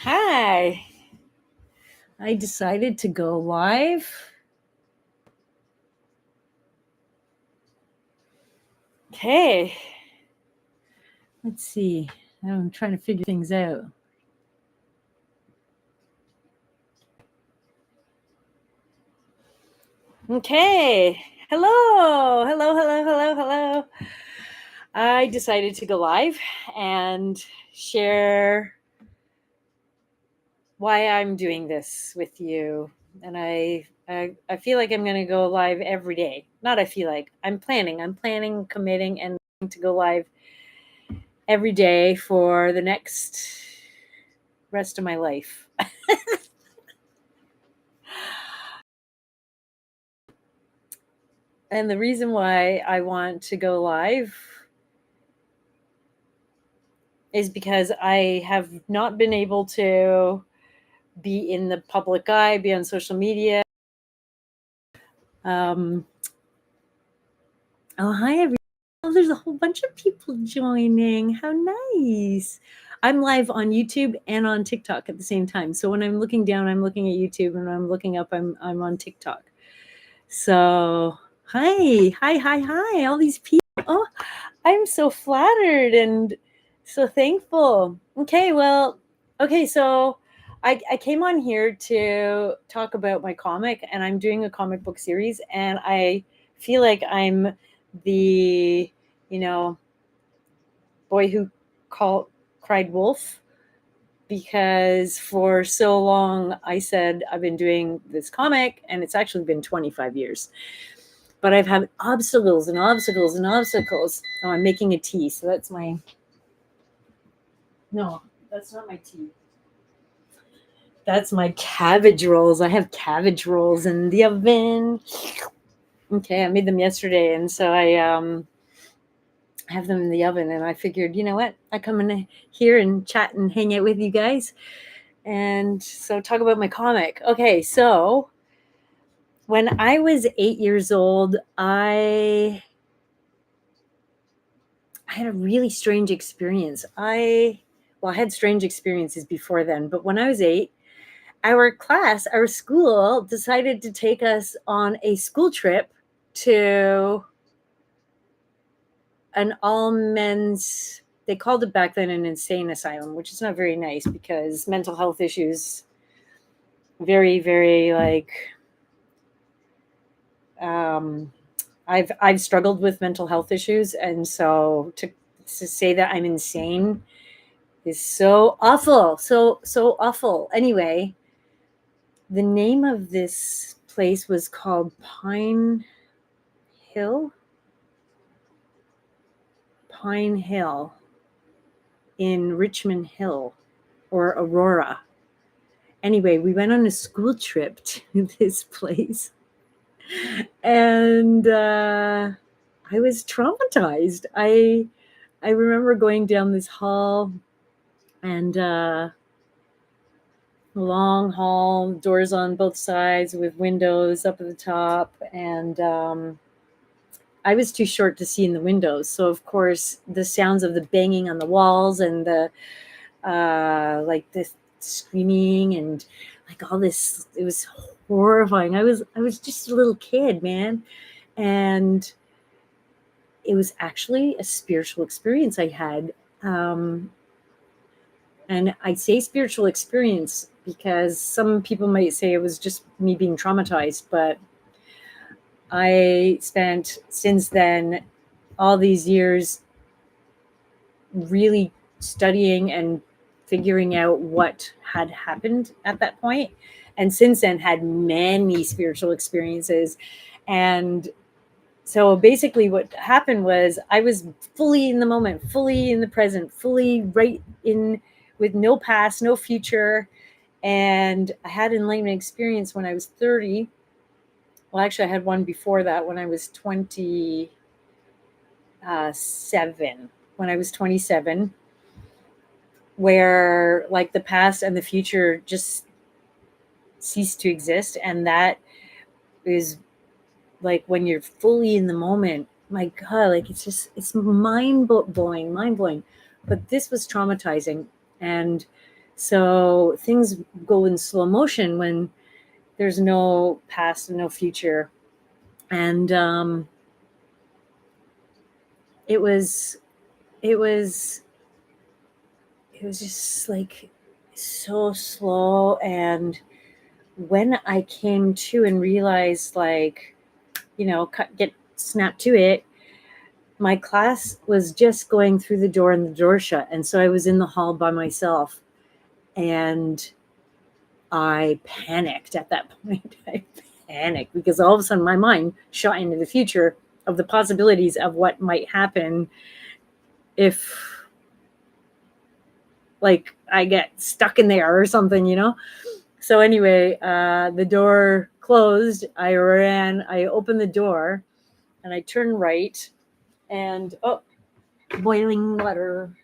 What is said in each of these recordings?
Hi. I decided to go live. Okay. Let's see. I'm trying to figure things out. Okay. Hello. Hello. I decided to go live and share why I'm doing this with you. And I feel like I'm going to go live every day. Not I feel like. I'm planning, committing, and to go live every day for the next rest of my life. And the reason why I want to go live is because I have not been able to be in the public eye, be on social media. Oh, hi, everyone. Oh, there's a whole bunch of people joining. How nice. I'm live on YouTube and on TikTok at the same time. So when I'm looking down, I'm looking at YouTube, and when I'm looking up, I'm on TikTok. So hi, all these people. Oh, I'm so flattered and so thankful. Okay, so I came on here to talk about my comic, and I'm doing a comic book series, and I feel like I'm the, boy who cried wolf, because for so long I said I've been doing this comic, and it's actually been 25 years. But I've had obstacles and obstacles and obstacles. Oh, I'm making a tea, so that's my... No, that's not my tea. That's my cabbage rolls. I have cabbage rolls in the oven. Okay, I made them yesterday, and so I have them in the oven, and I figured, you know what? I come in here and chat and hang out with you guys, and so talk about my comic. Okay, so when I was 8 years old, I had a really strange experience. I had strange experiences before then, but when I was 8, our school decided to take us on a school trip to an all-men's, they called it back then an insane asylum, which is not very nice because mental health issues, very, very I've struggled with mental health issues, and so to say that I'm insane is so awful, so awful. Anyway, the name of this place was called Pine Hill in Richmond Hill or Aurora. Anyway, we went on a school trip to this place, and I was traumatized. I remember going down this hall, and long hall, doors on both sides with windows up at the top, and I was too short to see in the windows. So of course the sounds of the banging on the walls and the this screaming and all this, it was horrifying. I was just a little kid, man. And it was actually a spiritual experience I had. And I say spiritual experience because some people might say it was just me being traumatized, but I spent since then all these years really studying and figuring out what had happened at that point. And since then had many spiritual experiences. And so basically what happened was I was fully in the moment, fully in the present, fully right in, with no past, no future. And I had an enlightenment experience when I was 30. Well, actually, I had one before that when I was 27. When I was 27, where the past and the future just ceased to exist. And that is when you're fully in the moment. My God, it's mind blowing. But this was traumatizing. And So things go in slow motion when there's no past and no future. And it was just like so slow. And when I came to and realized, like, get snapped to it, my class was just going through the door and the door shut. And so I was in the hall by myself, and I panicked at that point. I panicked because all of a sudden my mind shot into the future of the possibilities of what might happen if, like, I get stuck in there or something. So anyway, the door closed. I opened the door and I turned right, and boiling water.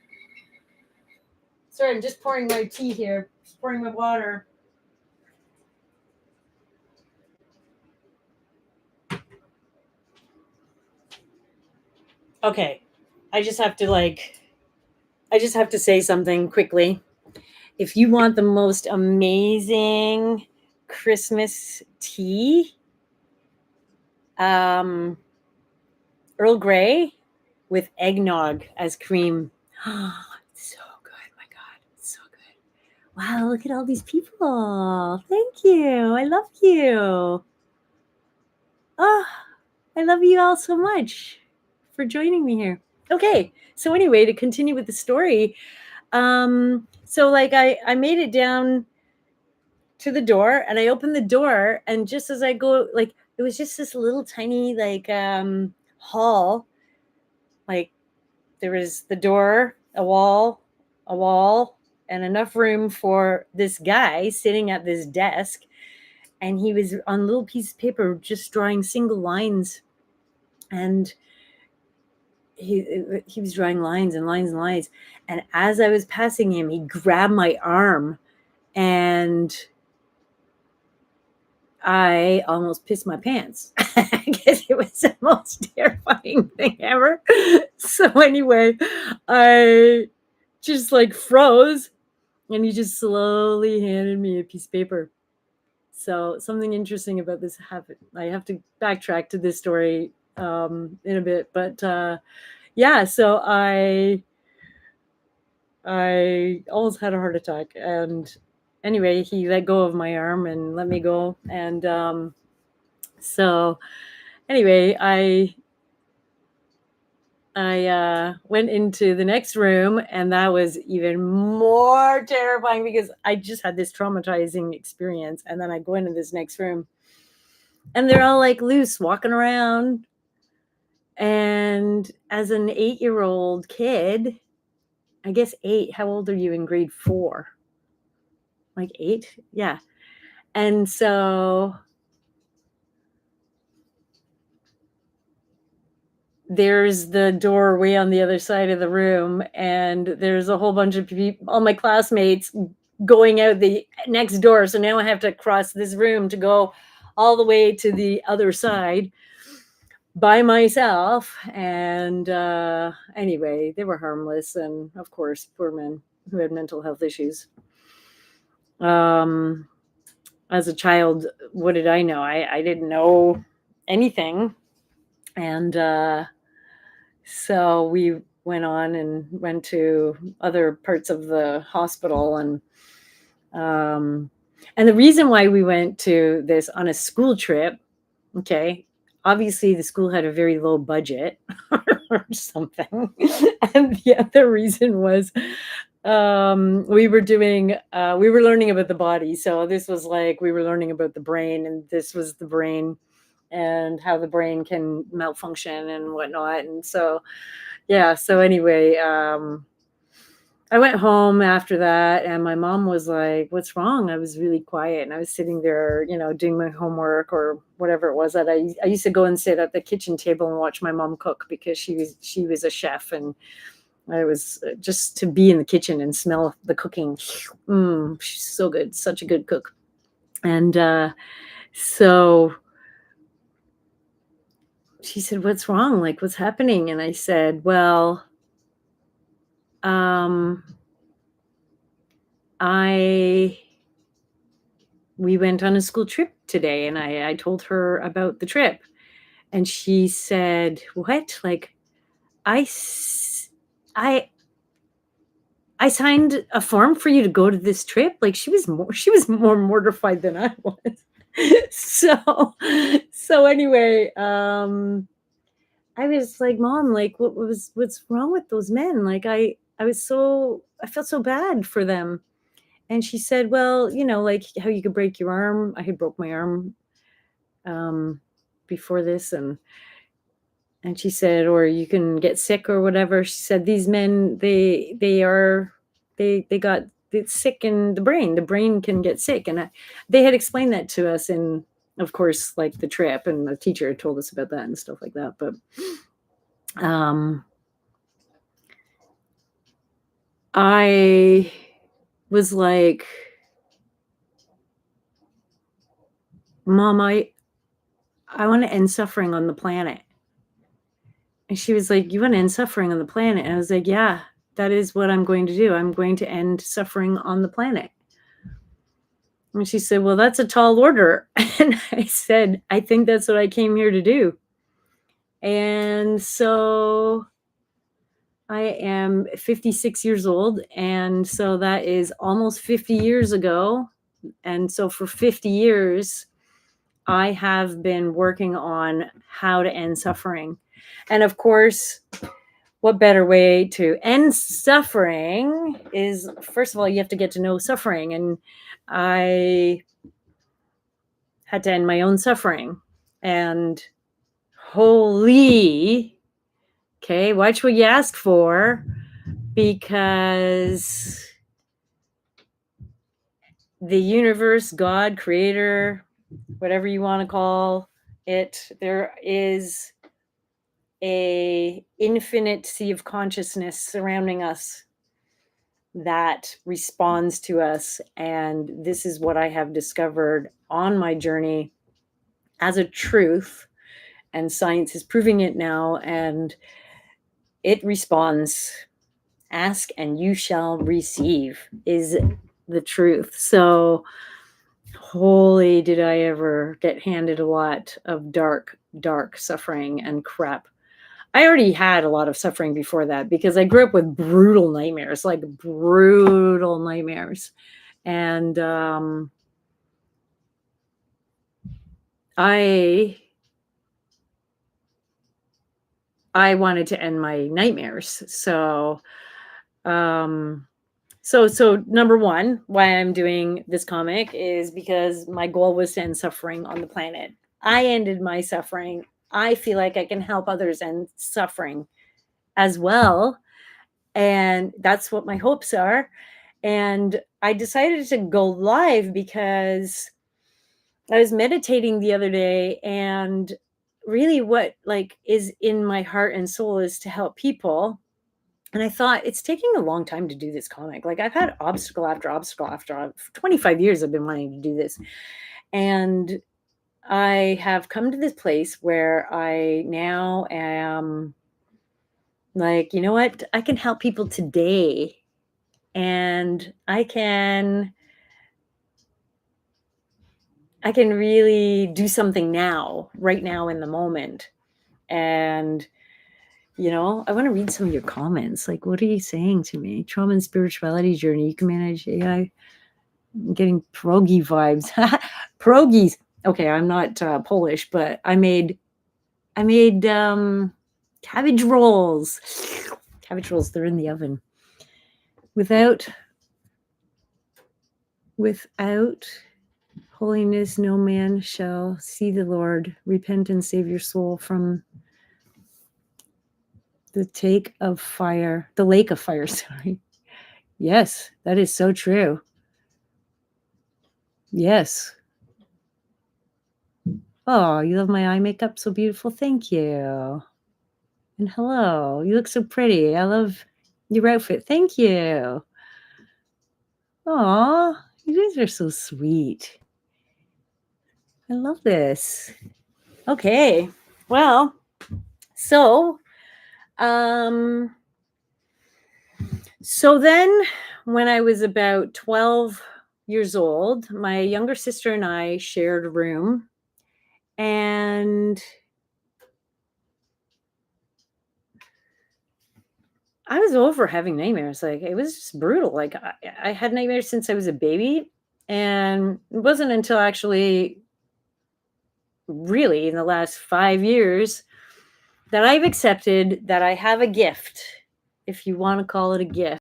Sorry, I'm just pouring my tea here, just pouring my water. Okay. I just have to say something quickly. If you want the most amazing Christmas tea, Earl Grey with eggnog as cream. It's so good. My God, it's so good. Wow, look at all these people. Thank you. I love you. Oh, I love you all so much for joining me here. Okay, so anyway, to continue with the story, so like I made it down to the door, and I opened the door, and just as I go, like, it was just this little tiny, like, hall. Like, there was the door, a wall, and enough room for this guy sitting at this desk, and he was on a little piece of paper just drawing single lines. And he was drawing lines and lines and lines. And as I was passing him, he grabbed my arm, and I almost pissed my pants because it was the most terrifying thing ever. So anyway, I just like froze, and he just slowly handed me a piece of paper. So something interesting about this happened. I have to backtrack to this story in a bit, but yeah. So I almost had a heart attack, and anyway, he let go of my arm and let me go, and so anyway, I went into the next room, and that was even more terrifying because I just had this traumatizing experience. And then I go into this next room, and they're all like loose, walking around. And as an 8-year-old kid, I guess 8, how old are you in grade 4? Like 8? Yeah. And so there's the doorway on the other side of the room, and there's a whole bunch of people, all my classmates, going out the next door. So now I have to cross this room to go all the way to the other side by myself. And anyway, they were harmless, and of course, poor men who had mental health issues. As a child, what did I know? I didn't know anything. And so we went on and went to other parts of the hospital. And the reason why we went to this on a school trip, okay, obviously the school had a very low budget or something. And the other reason was we were learning about the body. So this was like, we were learning about the brain, and this was the brain and how the brain can malfunction and whatnot. And so, yeah. So anyway, I went home after that, and my mom was like, "What's wrong?" I was really quiet, and I was sitting there, doing my homework or whatever it was that I used to go and sit at the kitchen table and watch my mom cook, because she was a chef, and I was just to be in the kitchen and smell the cooking. She's so good, such a good cook. And so she said, "What's wrong? Like, what's happening?" And I said, "Well, um, we went on a school trip today, and I told her about the trip, and she said, "What? Like, I I signed a form for you to go to this trip?" Like, she was more mortified than I was. So anyway, I was like, "Mom, like, what's wrong with those men?" Like, I felt so bad for them. And she said, "Well, like how you could break your arm. I had broke my arm um, before this, and she said, or you can get sick or whatever." She said, "These men, they got it's sick in the brain. The brain can get sick." And they had explained that to us in, of course, like the trip, and the teacher had told us about that and stuff like that. But I was like, "Mom, I want to end suffering on the planet." And she was like, "You want to end suffering on the planet?" And I was like, "Yeah, that is what I'm going to do. I'm going to end suffering on the planet." And she said, "Well, that's a tall order." And I said, "I think that's what I came here to do." And so I am 56 years old. And so that is almost 50 years ago. And so for 50 years, I have been working on how to end suffering. And of course, what better way to end suffering is, first of all, you have to get to know suffering. And I had to end my own suffering. And holy, okay, watch what you ask for, because the universe, God, creator, whatever you want to call it, there is a infinite sea of consciousness surrounding us that responds to us. And this is what I have discovered on my journey as a truth, and science is proving it now, and it responds. Ask and you shall receive is the truth. So holy, did I ever get handed a lot of dark suffering and crap. I already had a lot of suffering before that, because I grew up with brutal nightmares. And I wanted to end my nightmares. So number one, why I'm doing this comic is because my goal was to end suffering on the planet. I ended my suffering. I feel like I can help others end suffering as well. And that's what my hopes are. And I decided to go live because I was meditating the other day, and really what is in my heart and soul is to help people. And I thought, it's taking a long time to do this comic. Like, I've had obstacle after obstacle for 25 years. I've been wanting to do this. And I have come to this place where I now am like, you know what? I can help people today. And I can really do something now, right now in the moment. And I want to read some of your comments. Like, what are you saying to me? Trauma and spirituality journey. You can manage AI. I'm getting pierogi vibes. Pierogies. Okay, I'm not Polish, but I made cabbage rolls. Cabbage rolls. They're in the oven. Without holiness, no man shall see the Lord. Repent and save your soul from the lake of fire. Sorry. Yes, that is so true. Yes. Oh, you love my eye makeup? So beautiful. Thank you. And hello. You look so pretty. I love your outfit. Thank you. Aw, you guys are so sweet. I love this. Okay. Well, so then when I was about 12 years old, my younger sister and I shared a room, and I was over having nightmares. Like, it was just brutal. Like, I had nightmares since I was a baby, and it wasn't until actually really in the last 5 years that I've accepted that I have a gift, if you want to call it a gift.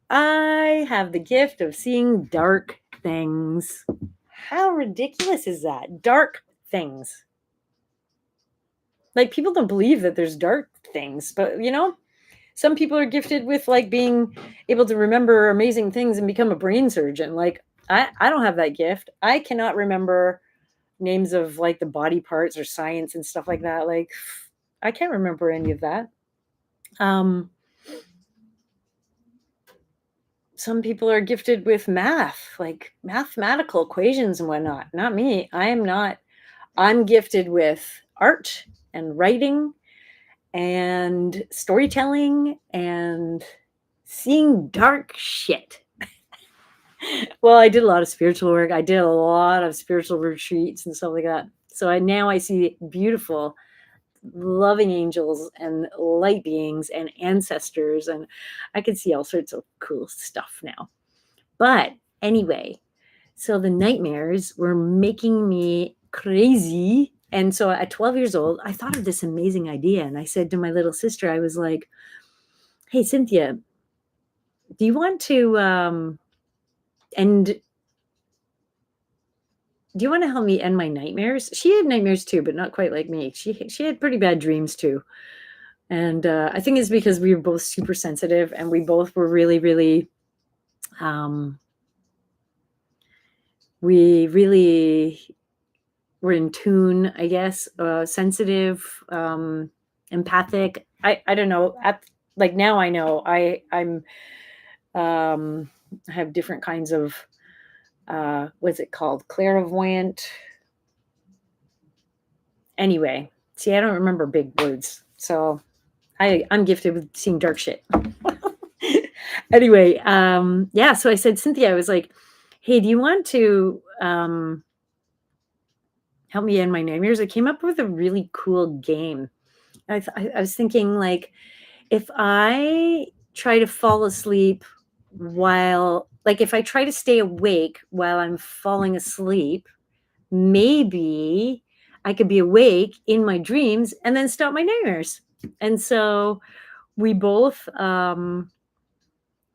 I have the gift of seeing dark things. How ridiculous is that? Dark things. Like, people don't believe that there's dark things, but some people are gifted with like being able to remember amazing things and become a brain surgeon. Like, I don't have that gift. I cannot remember names of like the body parts or science and stuff like that. Like, I can't remember any of that. Some people are gifted with math, like mathematical equations and whatnot. Not me. I am not. I'm gifted with art and writing and storytelling and seeing dark shit. Well, I did a lot of spiritual work. I did a lot of spiritual retreats and stuff like that. So I see beautiful, loving angels and light beings and ancestors, and I can see all sorts of cool stuff now. But anyway, so the nightmares were making me crazy. And so at 12 years old, I thought of this amazing idea. And I said to my little sister, I was like, hey, Cynthia, do you want to help me end my nightmares? She had nightmares too, but not quite like me. She had pretty bad dreams too. And I think it's because we were both super sensitive, and we both were really, really, we really were in tune, I guess, sensitive, empathic. I don't know. Like, now I know I'm I have different kinds of what's it called? Clairvoyant. Anyway, see, I don't remember big words, so I'm gifted with seeing dark shit. Anyway, yeah. So I said, Cynthia, I was like, hey, do you want to help me end my nightmares? I came up with a really cool game. I was thinking, like, if I try to fall asleep if I try to stay awake while I'm falling asleep, maybe I could be awake in my dreams and then stop my nightmares. And so we both,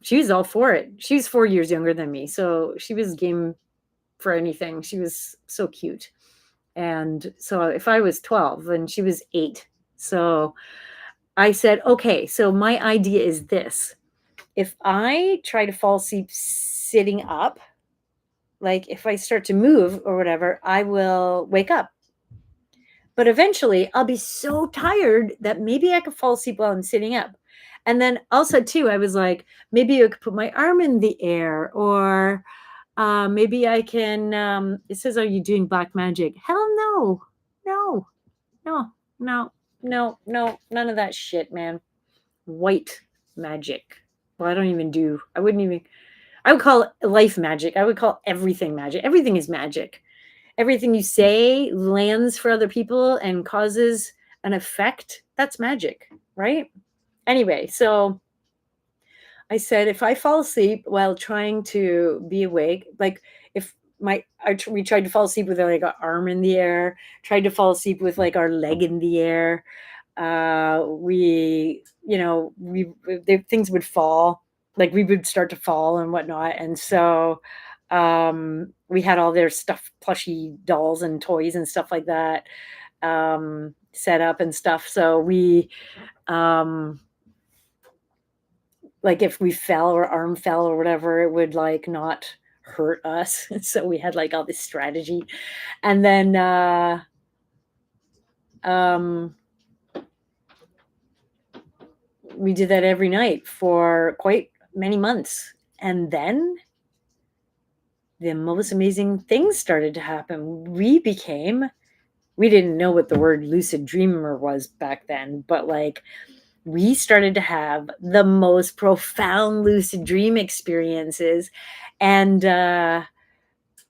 she was all for it. She's 4 years younger than me, so she was game for anything. She was so cute. And so if I was 12 and she was 8, so I said, okay, so my idea is this. If I try to fall asleep sitting up, like if I start to move or whatever, I will wake up. But eventually I'll be so tired that maybe I could fall asleep while I'm sitting up. And then also too, I was like, maybe I could put my arm in the air, or maybe I can, it says, are you doing black magic? Hell no, no, no, no, no, no, none of that shit, man. White magic. Well, I would call it life magic. I would call everything magic. Everything is magic. Everything you say lands for other people and causes an effect. That's magic, right? Anyway, so I said, if I fall asleep while trying to be awake, like if we tried to fall asleep with like our arm in the air, tried to fall asleep with like our leg in the air, things would fall, like we would start to fall and whatnot. And so we had all their stuff, plushy dolls and toys and stuff like that set up and stuff. So we like if we fell or arm fell or whatever, it would like not hurt us. So we had like all this strategy. And then we did that every night for quite many months. And then the most amazing things started to happen. We didn't know what the word lucid dreamer was back then, but like we started to have the most profound lucid dream experiences. And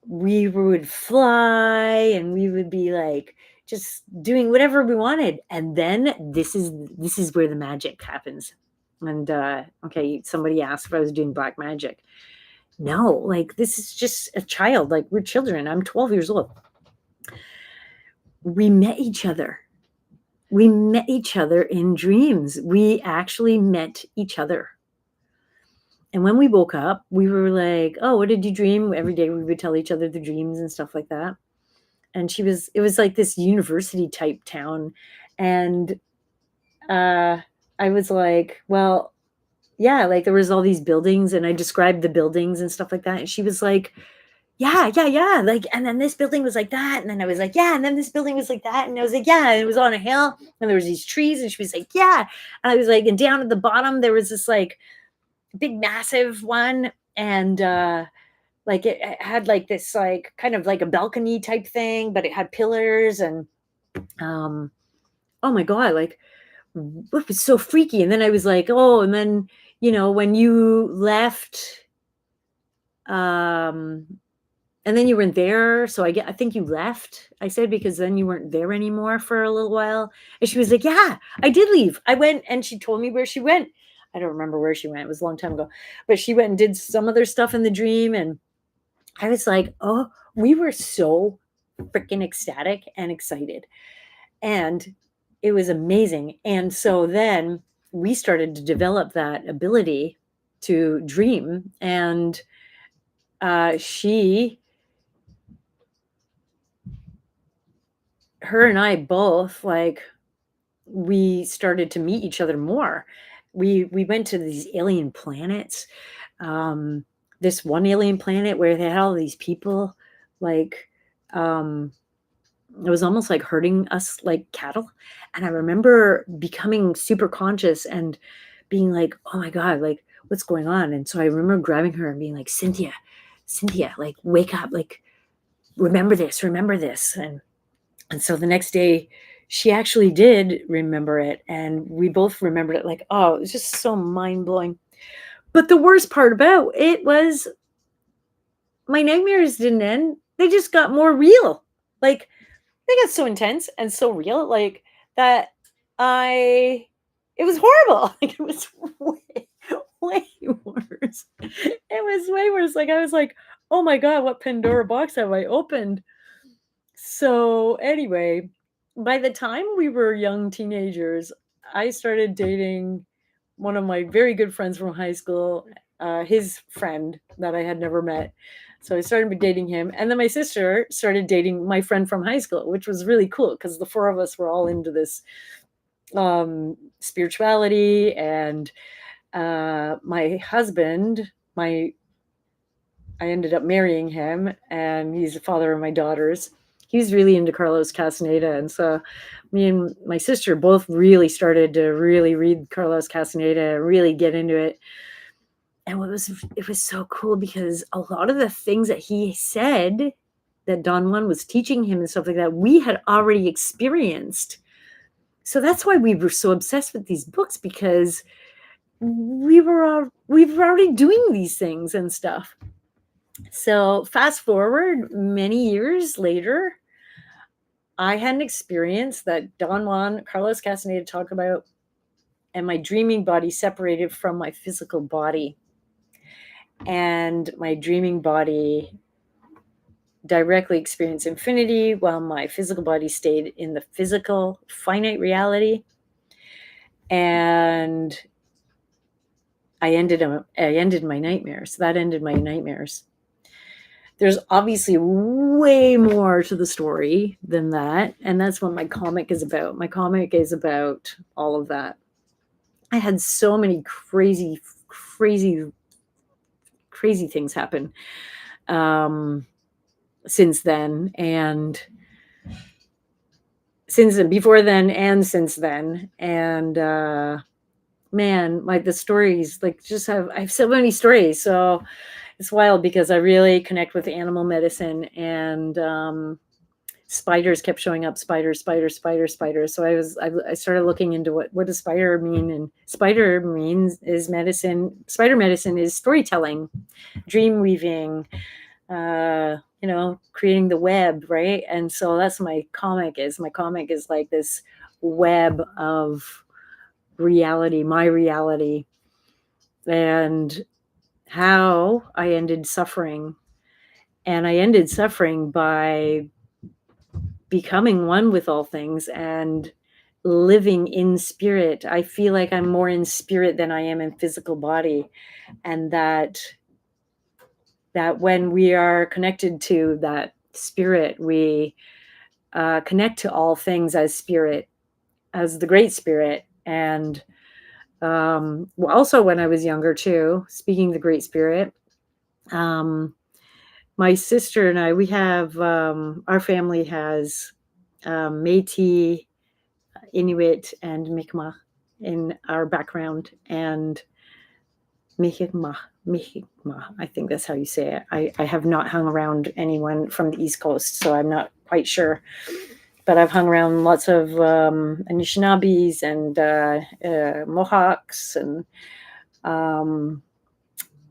we would fly and we would be like just doing whatever we wanted. And then this is where the magic happens. And okay, somebody asked if I was doing black magic. No, like this is just a child. Like we're children. I'm 12 years old. We met each other. We met each other in dreams. We actually met each other. And when we woke up, we were like, oh, what did you dream? Every day we would tell each other the dreams and stuff like that. And it was like this university type town. And I was like, well, yeah, like there was all these buildings and I described the buildings and stuff like that. And she was like, yeah. Like, and then this building was like that. And then I was like, yeah. And then this building was like that. And I was like, yeah. And it was on a hill and there was these trees. And she was like, yeah. And I was like, and down at the bottom, there was this like big, massive one. And like it had like this like kind of like a balcony type thing, but it had pillars and oh my God, like it was so freaky. And then I was like, oh, and then, you know, when you left, and then you weren't there. So I think you left, I said, because then you weren't there anymore for a little while. And she was like, yeah, I did leave. I went, and she told me where she went. I don't remember where she went. It was a long time ago, but she went and did some other stuff in the dream. And I was like, oh, we were so freaking ecstatic and excited. And it was amazing. And so then we started to develop that ability to dream. And her and I both, like, we started to meet each other more. We went to these alien planets. This one alien planet where they had all these people, like, it was almost like herding us like cattle. And I remember becoming super conscious and being like, oh my God, like what's going on? And so I remember grabbing her and being like, Cynthia, like wake up, like remember this. And so the next day she actually did remember it. And we both remembered it like, oh, it was just so mind blowing. But the worst part about it was my nightmares didn't end. They just got more real. Like, they got so intense and so real, like that it was horrible. Like it was way worse. It was way worse. Like I was like, oh my God, what Pandora box have I opened? So anyway, by the time we were young teenagers, I started dating one of my very good friends from high school, his friend that I had never met. So I started dating him. And then my sister started dating my friend from high school, which was really cool because the four of us were all into this spirituality. And my husband, I ended up marrying him, and he's the father of my daughters. He's really into Carlos Castaneda. And so me and my sister both really started to really read Carlos Castaneda, really get into it. And it was so cool because a lot of the things that he said that Don Juan was teaching him and stuff like that, we had already experienced. So that's why we were so obsessed with these books, because we were already doing these things and stuff. So fast forward many years later, I had an experience that Don Juan, Carlos Castaneda talked about, and my dreaming body separated from my physical body. And my dreaming body directly experienced infinity while my physical body stayed in the physical finite reality. And I ended my nightmares. That ended my nightmares. There's obviously way more to the story than that. And that's what my comic is about. My comic is about all of that. I had so many crazy things happen since then, and before then and since then. And man, like the stories, like I have so many stories. So it's wild because I really connect with animal medicine, and spiders kept showing up, spiders. So I started looking into what does spider mean, and spider means is medicine. Spider medicine is storytelling, dream weaving, creating the web, right? And so that's my comic is. My comic is like this web of reality, my reality, and how I ended suffering. And I ended suffering by becoming one with all things and living in spirit. I feel like I'm more in spirit than I am in physical body. And that when we are connected to that spirit, we connect to all things as spirit, as the great spirit. And also when I was younger too, speaking of the great spirit, my sister and I, we have, our family has Métis, Inuit, and Mi'kmaq in our background. And Mi'kmaq, I think that's how you say it. I have not hung around anyone from the East Coast, so I'm not quite sure. But I've hung around lots of Anishinaabes and Mohawks, and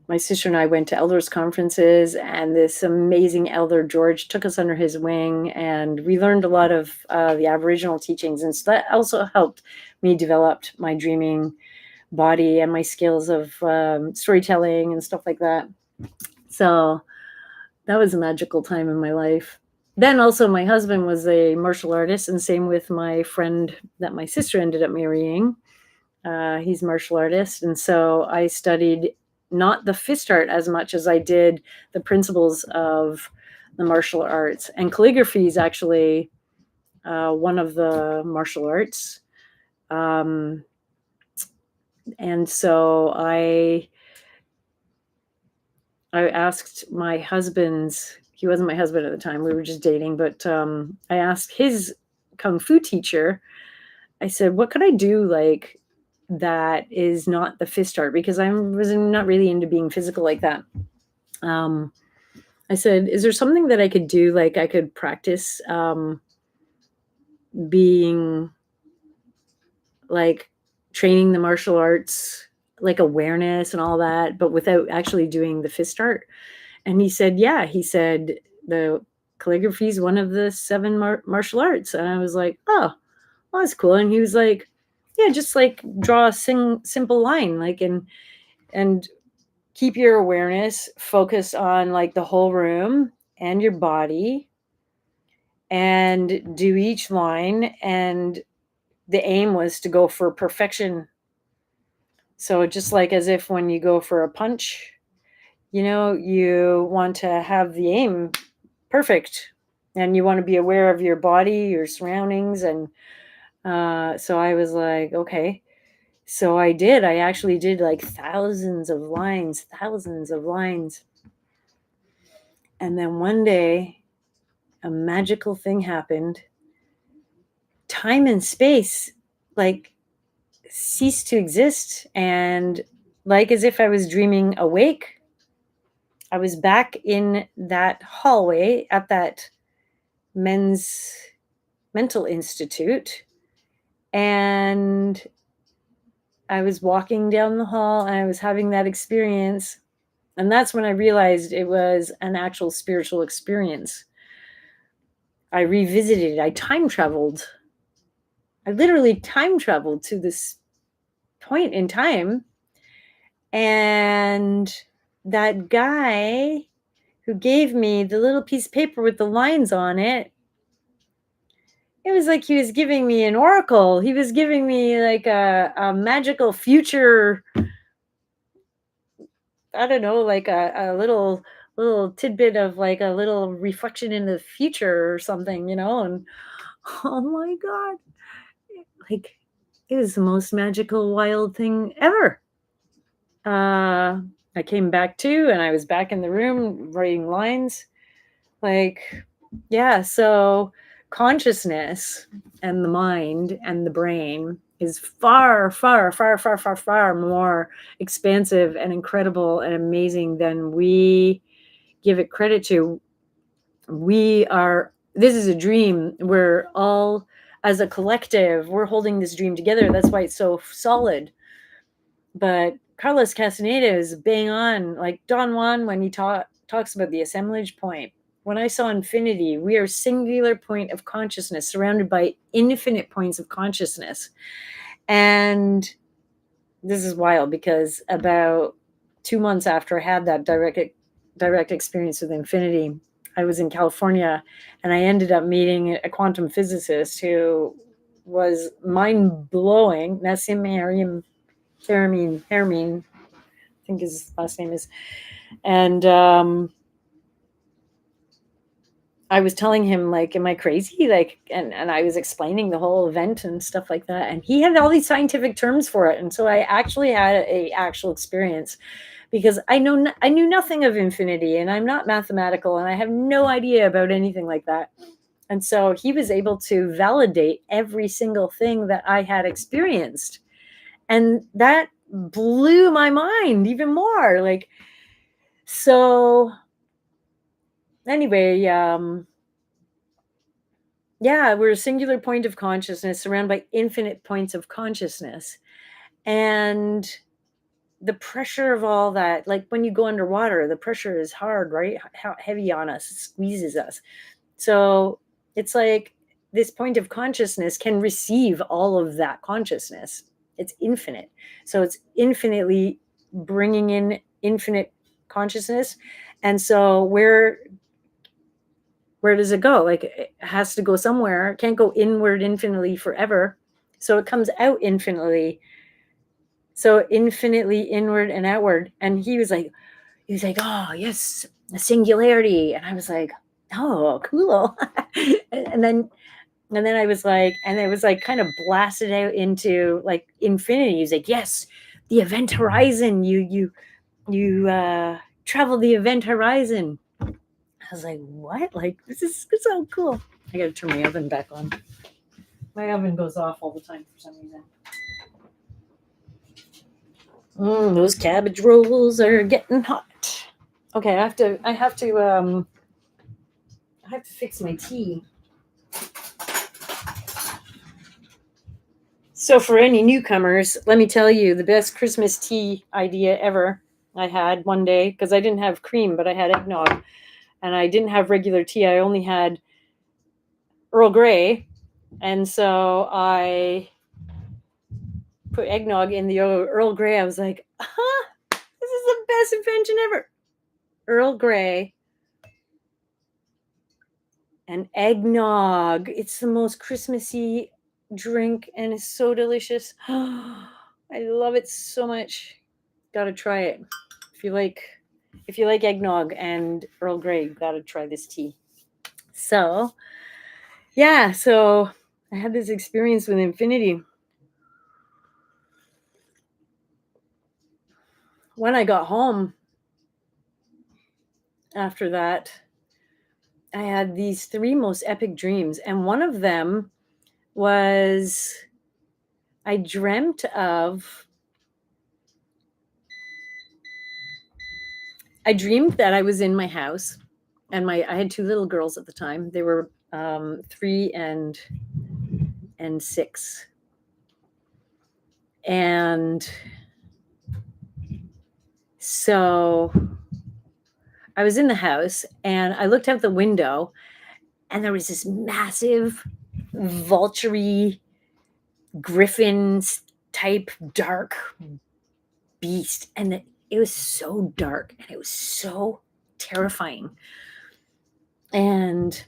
my sister and I went to elders conferences, and this amazing elder, George, took us under his wing, and we learned a lot of the Aboriginal teachings. And so that also helped me develop my dreaming body and my skills of storytelling and stuff like that. So that was a magical time in my life. Then also my husband was a martial artist, and same with my friend that my sister ended up marrying. He's a martial artist. And so I studied not the fist art as much as I did the principles of the martial arts. And calligraphy is actually one of the martial arts. And so I asked my husband's, he wasn't my husband at the time, we were just dating, but I asked his Kung Fu teacher, I said, what could I do like that is not the fist art? Because I was not really into being physical like that. I said, is there something that I could do? Like I could practice being like training the martial arts, like awareness and all that, but without actually doing the fist art. And he said, yeah, he said, the calligraphy is one of the 7 martial arts. And I was like, oh, well, that's cool. And he was like, yeah, just like draw a simple line, like, and keep your awareness focused on like the whole room and your body, and do each line. And the aim was to go for perfection. So just like as if when you go for a punch, you want to have the aim perfect, and you want to be aware of your body, your surroundings. And so I was like, okay. So I actually did like thousands of lines. And then one day, a magical thing happened. Time and space, like, ceased to exist. And like as if I was dreaming awake, I was back in that hallway at that men's mental institute. And I was walking down the hall and I was having that experience. And that's when I realized it was an actual spiritual experience. I revisited, I time traveled. I literally time traveled to this point in time. And that guy who gave me the little piece of paper with the lines on it, it was like he was giving me an oracle. He was giving me like a magical future, I don't know, like a little tidbit of like a little reflection in the future or something, and oh my God, like it was the most magical, wild thing ever. I came back to, and I was back in the room writing lines. Like, yeah, so consciousness and the mind and the brain is far, far, far, far, far, far more expansive and incredible and amazing than we give it credit to. We are this is a dream. We're all, as a collective, we're holding this dream together. That's why it's so solid. But Carlos Castaneda is bang on, like Don Juan when he talks about the assemblage point. When I saw infinity, we are a singular point of consciousness surrounded by infinite points of consciousness. And this is wild because about 2 months after I had that direct experience with infinity, I was in California and I ended up meeting a quantum physicist who was mind-blowing. Nassim Haramein, I think his last name is. And I was telling him, like, am I crazy? Like, and I was explaining the whole event and stuff like that. And he had all these scientific terms for it. And so I actually had a actual experience because I knew nothing of infinity, and I'm not mathematical, and I have no idea about anything like that. And so he was able to validate every single thing that I had experienced. And that blew my mind even more. Like, so anyway, yeah, we're a singular point of consciousness surrounded by infinite points of consciousness. And the pressure of all that, like when you go underwater, the pressure is hard, right? How heavy on us, it squeezes us. So it's like this point of consciousness can receive all of that consciousness. It's infinite. So it's infinitely bringing in infinite consciousness. And so where does it go? Like, it has to go somewhere. It can't go inward infinitely forever. So it comes out infinitely. So infinitely inward and outward. And he was like, oh yes, a singularity. And I was like, oh, cool. and then I was like, and it was like kind of blasted out into like infinity. He was like, yes, the event horizon. You travel the event horizon. I was like, what? Like, this is so cool. I gotta turn my oven back on. My oven goes off all the time for some reason. Those cabbage rolls are getting hot. Okay, I have to fix my tea. So for any newcomers, let me tell you the best Christmas tea idea ever I had one day, because I didn't have cream, but I had eggnog. And I didn't have regular tea. I only had Earl Grey. And so I put eggnog in the Earl Grey. I was like, this is the best invention ever. Earl Grey and eggnog. It's the most Christmassy drink, and it's so delicious. I love it so much. Gotta try it. If you like eggnog and Earl Grey, gotta try this tea. So yeah, so I had this experience with infinity. When I got home after that, I had these 3 most epic dreams, and one of them was I dreamt that I was in my house, and I had 2 little girls at the time. They were 3 and 6. And so I was in the house and I looked out the window, and there was this massive vulture-y griffin type dark beast. And it was so dark and it was so terrifying. And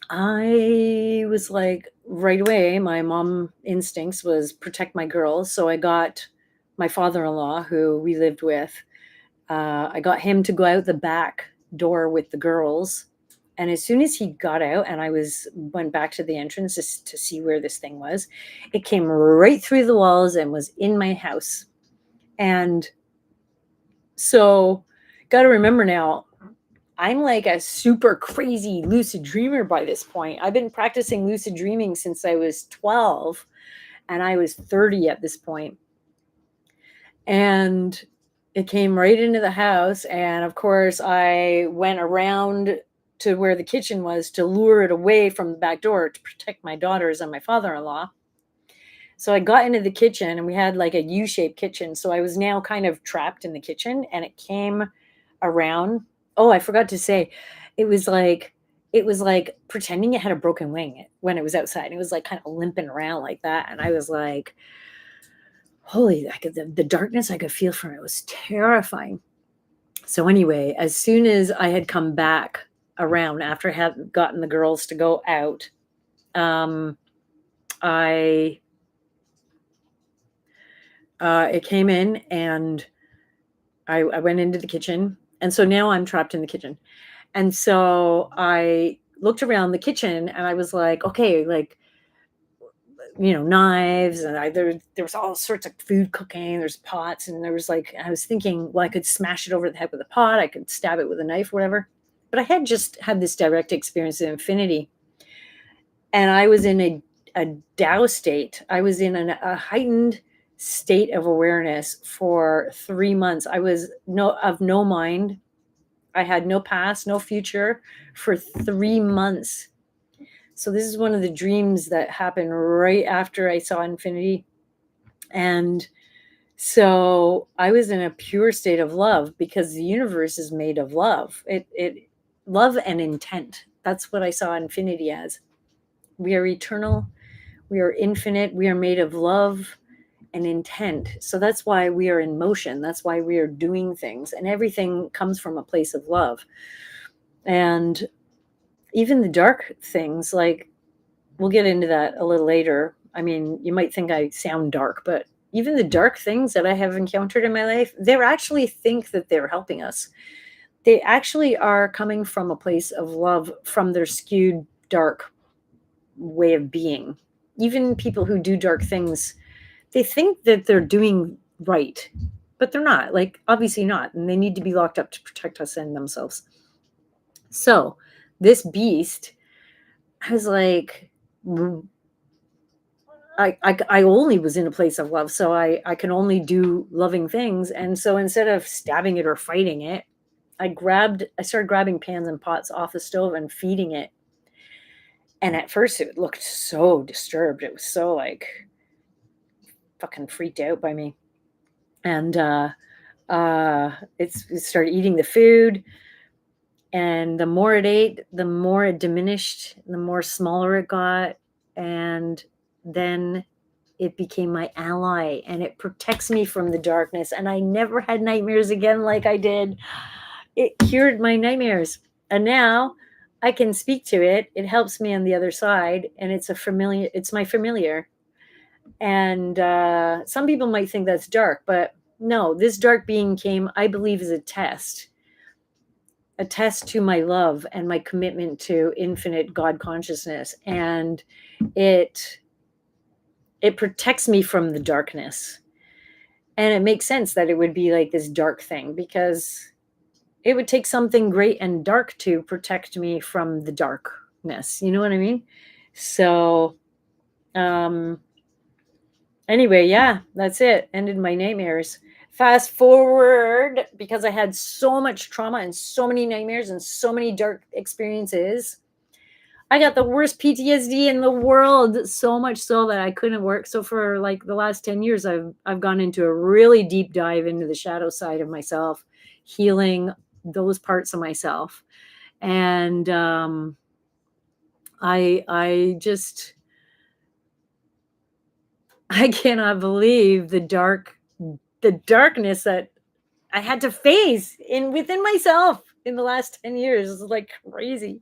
I was like, right away, my mom instincts was protect my girls. So I got my father-in-law, who we lived with, I got him to go out the back door with the girls. And as soon as he got out and I went back to the entrance to see where this thing was, it came right through the walls and was in my house. And so, got to remember now, I'm like a super crazy lucid dreamer by this point. I've been practicing lucid dreaming since I was 12, and I was 30 at this point. And it came right into the house. And of course, I went around to where the kitchen was to lure it away from the back door to protect my daughters and my father-in-law. So I got into the kitchen, and we had like a U-shaped kitchen. So I was now kind of trapped in the kitchen, and it came around. Oh, I forgot to say, it was like pretending it had a broken wing when it was outside. It was like kind of limping around like that. And I was like, holy, the darkness I could feel from it was terrifying. So anyway, as soon as I had come back around after I had gotten the girls to go out, it came in, and I went into the kitchen. And so now I'm trapped in the kitchen. And so I looked around the kitchen, and I was like, okay, like, knives, and there was all sorts of food cooking. There's pots, and there was like, I was thinking, well, I could smash it over the head with a pot. I could stab it with a knife, whatever. But I had just had this direct experience of infinity. And I was in a Tao state. I was in a heightened state of awareness for 3 months. I was of no mind. I had no past, no future for 3 months. So this is one of the dreams that happened right after I saw infinity. And so I was in a pure state of love, because the universe is made of love. Love and intent. That's what I saw infinity as. We are eternal. We are infinite. We are made of love and intent. So that's why we are in motion. That's why we are doing things. And everything comes from a place of love. And even the dark things, like, we'll get into that a little later. I mean, you might think I sound dark, but even the dark things that I have encountered in my life, they actually think that they're helping us. They actually are coming from a place of love, from their skewed dark way of being. Even people who do dark things, they think that they're doing right, but they're not. Like, obviously not. And they need to be locked up to protect us and themselves. So this beast, I was like, I only was in a place of love, so I can only do loving things. And so instead of stabbing it or fighting it, I started grabbing pans and pots off the stove and feeding it. And at first it looked so disturbed. It was so like fucking freaked out by me. And it started eating the food. And the more it ate, the more it diminished, the more smaller it got. And then it became my ally, and it protects me from the darkness. And I never had nightmares again like I did. It cured my nightmares. And now I can speak to it. It helps me on the other side. And it's my familiar. And some people might think that's dark, but no, this dark being came, I believe, as a test to my love and my commitment to infinite God consciousness. And it protects me from the darkness. And it makes sense that it would be like this dark thing, because it would take something great and dark to protect me from the darkness. You know what I mean? So, anyway, yeah, that's it. Ended my nightmares. Fast forward, because I had so much trauma and so many nightmares and so many dark experiences, I got the worst PTSD in the world, so much so that I couldn't work. So for like the last 10 years, I've gone into a really deep dive into the shadow side of myself, healing those parts of myself. And I cannot believe the darkness that I had to face within myself in the last 10 years. It's like crazy.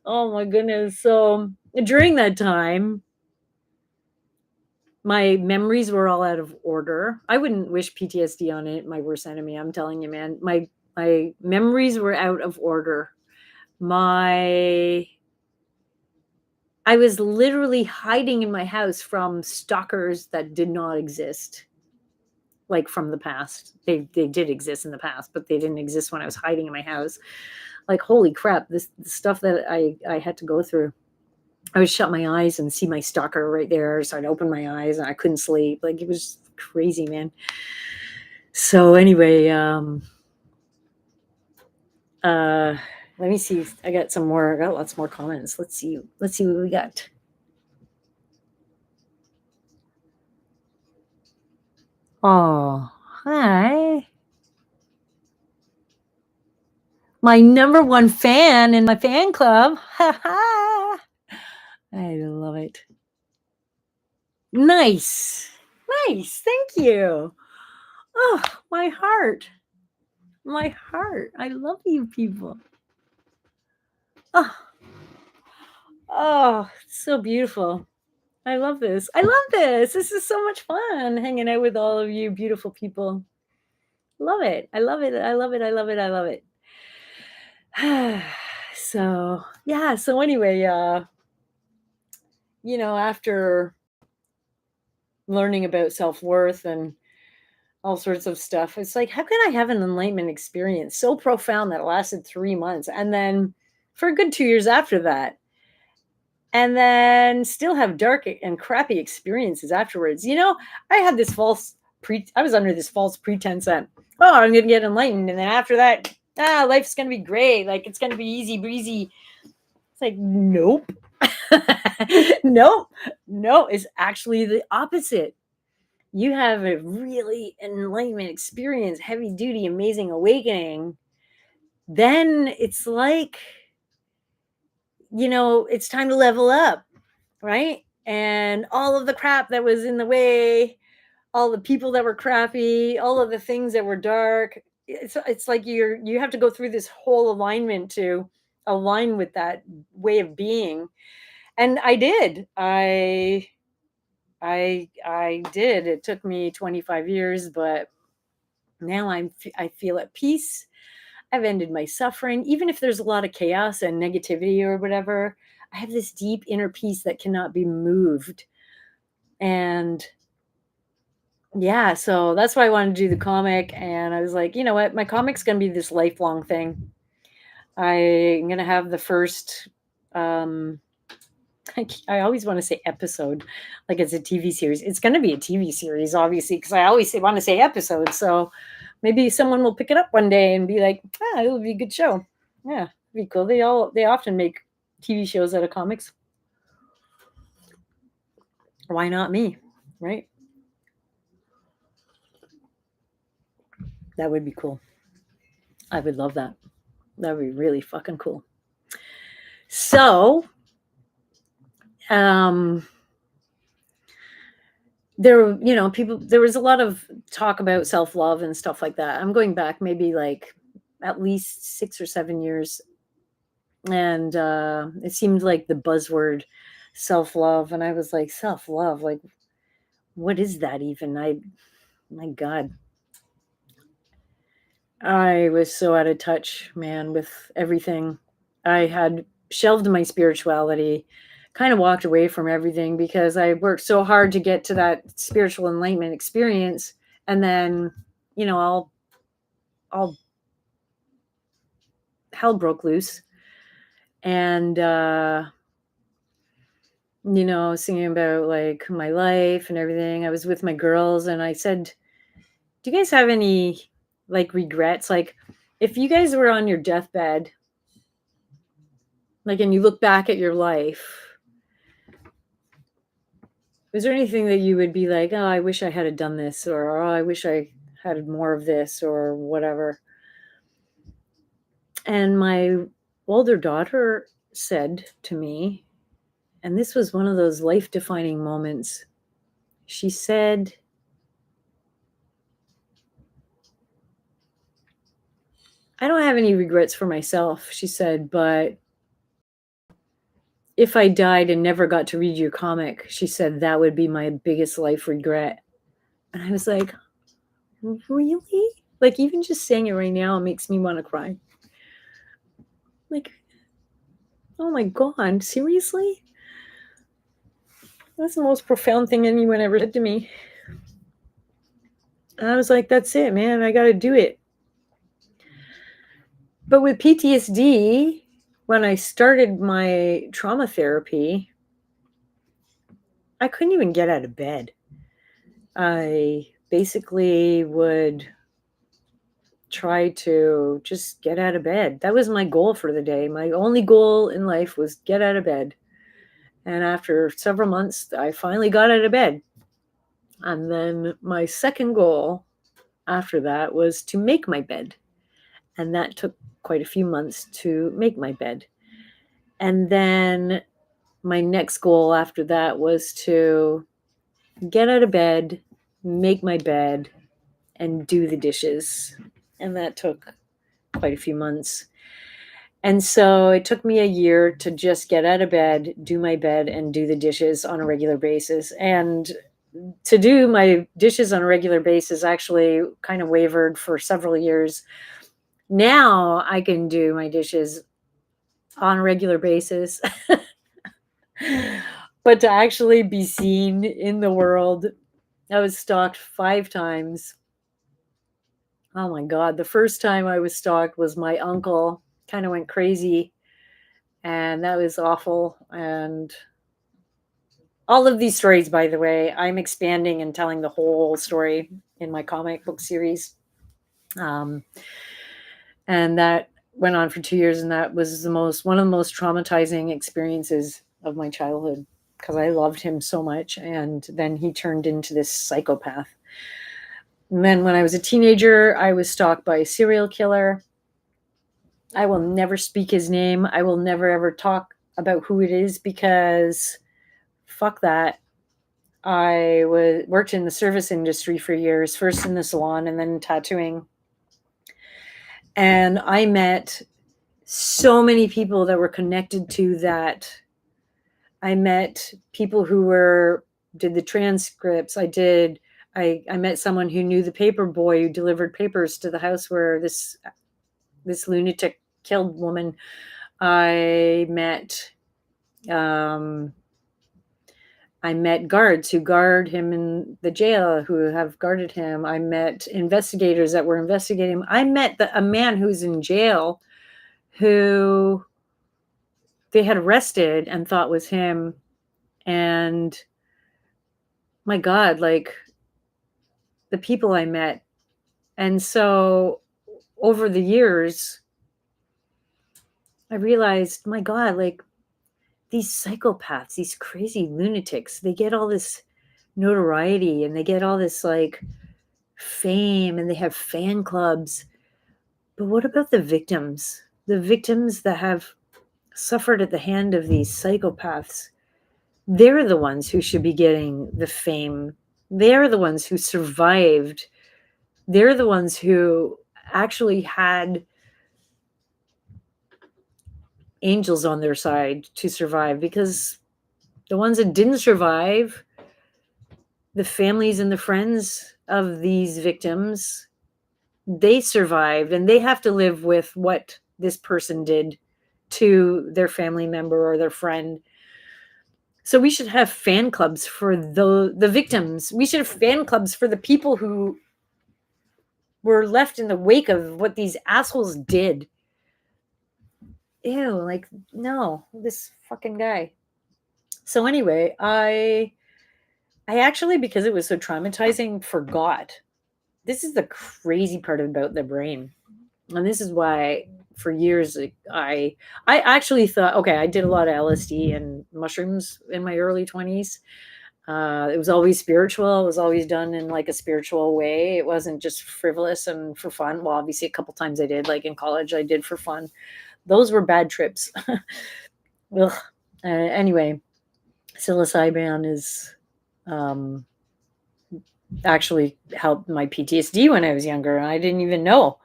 Oh my goodness. So during that time, my memories were all out of order. I wouldn't wish PTSD on it, my worst enemy. I'm telling you, man, my memories were out of order. I was literally hiding in my house from stalkers that did not exist. Like from the past. They did exist in the past, but they didn't exist when I was hiding in my house. Like, holy crap, the stuff that I had to go through. I would shut my eyes and see my stalker right there. So I'd open my eyes and I couldn't sleep. Like, it was crazy, man. So anyway, Let me see. I got some more. I got lots more comments. Let's see. Let's see what we got. Oh, hi. My number one fan in my fan club. Ha ha. I love it. Nice. Nice. Thank you. Oh, my heart. My heart. I love you people. Oh, oh, so beautiful. I love this. I love this. This is so much fun hanging out with all of you beautiful people. Love it. I love it. I love it. I love it. I love it. So, yeah. So, anyway, after learning about self worth and all sorts of stuff, it's like, how can I have an enlightenment experience so profound that it lasted 3 months? And then for a good 2 years after that, and then still have dark and crappy experiences afterwards. I had this I was under this false pretense that, oh, I'm going to get enlightened. And then after that, life's going to be great. Like, it's going to be easy breezy. It's like, nope. Nope. No, it's actually the opposite. You have a really enlightenment experience, heavy duty, amazing awakening. Then it's like, it's time to level up. Right? And all of the crap that was in the way, all the people that were crappy, all of the things that were dark. It's like you have to go through this whole alignment to align with that way of being. And I did. I did. It took me 25 years, but now I feel at peace. I've ended my suffering. Even if there's a lot of chaos and negativity or whatever, I have this deep inner peace that cannot be moved. And yeah, so that's why I wanted to do the comic. And I was like, you know what? My comic's going to be this lifelong thing. I'm going to have the first, I always want to say episode, like it's a TV series. It's going to be a TV series, obviously, because I always want to say episode. So maybe someone will pick it up one day and be like, it'll be a good show. Yeah, it'd be cool. They often make TV shows out of comics. Why not me? Right? That would be cool. I would love that. That would be really fucking cool. So, there was a lot of talk about self-love and stuff like that. I'm going back maybe like at least 6 or 7 years, and it seemed like the buzzword self-love, and I was like, self-love, like, what is that even? My God, I was so out of touch, man, with everything. I had shelved my spirituality, kind of walked away from everything because I worked so hard to get to that spiritual enlightenment experience. And then, all hell broke loose. And, singing about like my life and everything. I was with my girls and I said, do you guys have any like regrets? Like, if you guys were on your deathbed, like, and you look back at your life, is there anything that you would be like, oh, I wish I had done this, or oh, I wish I had more of this, or whatever? And my older daughter said to me, and this was one of those life-defining moments, she said, I don't have any regrets for myself, she said, but if I died and never got to read your comic, she said, that would be my biggest life regret. And I was like, really? Like, even just saying it right now makes me want to cry. Like, oh my God, seriously? That's the most profound thing anyone ever said to me. And I was like, that's it, man. I got to do it. But with PTSD, when I started my trauma therapy, I couldn't even get out of bed. I basically would try to just get out of bed. That was my goal for the day. My only goal in life was get out of bed. And after several months, I finally got out of bed. And then my second goal after that was to make my bed. And that took quite a few months to make my bed. And then my next goal after that was to get out of bed, make my bed, and do the dishes. And that took quite a few months. And so it took me a year to just get out of bed, do my bed, and do the dishes on a regular basis. And to do my dishes on a regular basis actually kind of wavered for several years. Now I can do my dishes on a regular basis. But to actually be seen in the world, I was stalked 5 times. Oh my God. The first time I was stalked was my uncle kind of went crazy, and that was awful. And all of these stories, by the way, I'm expanding and telling the whole story in my comic book series. And that went on for 2 years, and that was one of the most traumatizing experiences of my childhood, because I loved him so much, and then he turned into this psychopath. And then when I was a teenager, I was stalked by a serial killer. I will never speak his name. I will never ever talk about who it is, because fuck that. I worked in the service industry for years, first in the salon and then tattooing. And I met so many people that were connected to that. I met people who did the transcripts. I met someone who knew the paper boy who delivered papers to the house where this lunatic killed woman. I met guards who guard him in the jail, who have guarded him. I met investigators that were investigating him. I met a man who's in jail who they had arrested and thought was him. And my God, like the people I met. And so over the years, I realized, my God, like these psychopaths, these crazy lunatics, they get all this notoriety and they get all this like fame and they have fan clubs. But what about the victims? The victims that have suffered at the hand of these psychopaths? They're the ones who should be getting the fame. They're the ones who survived. They're the ones who actually had angels on their side to survive, because the ones that didn't survive, the families and the friends of these victims, they survived and they have to live with what this person did to their family member or their friend. So we should have fan clubs for the victims. We should have fan clubs for the people who were left in the wake of what these assholes did. Ew, like, no, this fucking guy. So anyway, I actually, because it was so traumatizing, forgot. This is the crazy part about the brain. And this is why for years I actually thought, okay, I did a lot of LSD and mushrooms in my early 20s. It was always spiritual. It was always done in like a spiritual way. It wasn't just frivolous and for fun. Well, obviously a couple times I did, like in college, I did for fun. Those were bad trips. Ugh. Anyway, psilocybin is actually helped my PTSD when I was younger. And I didn't even know.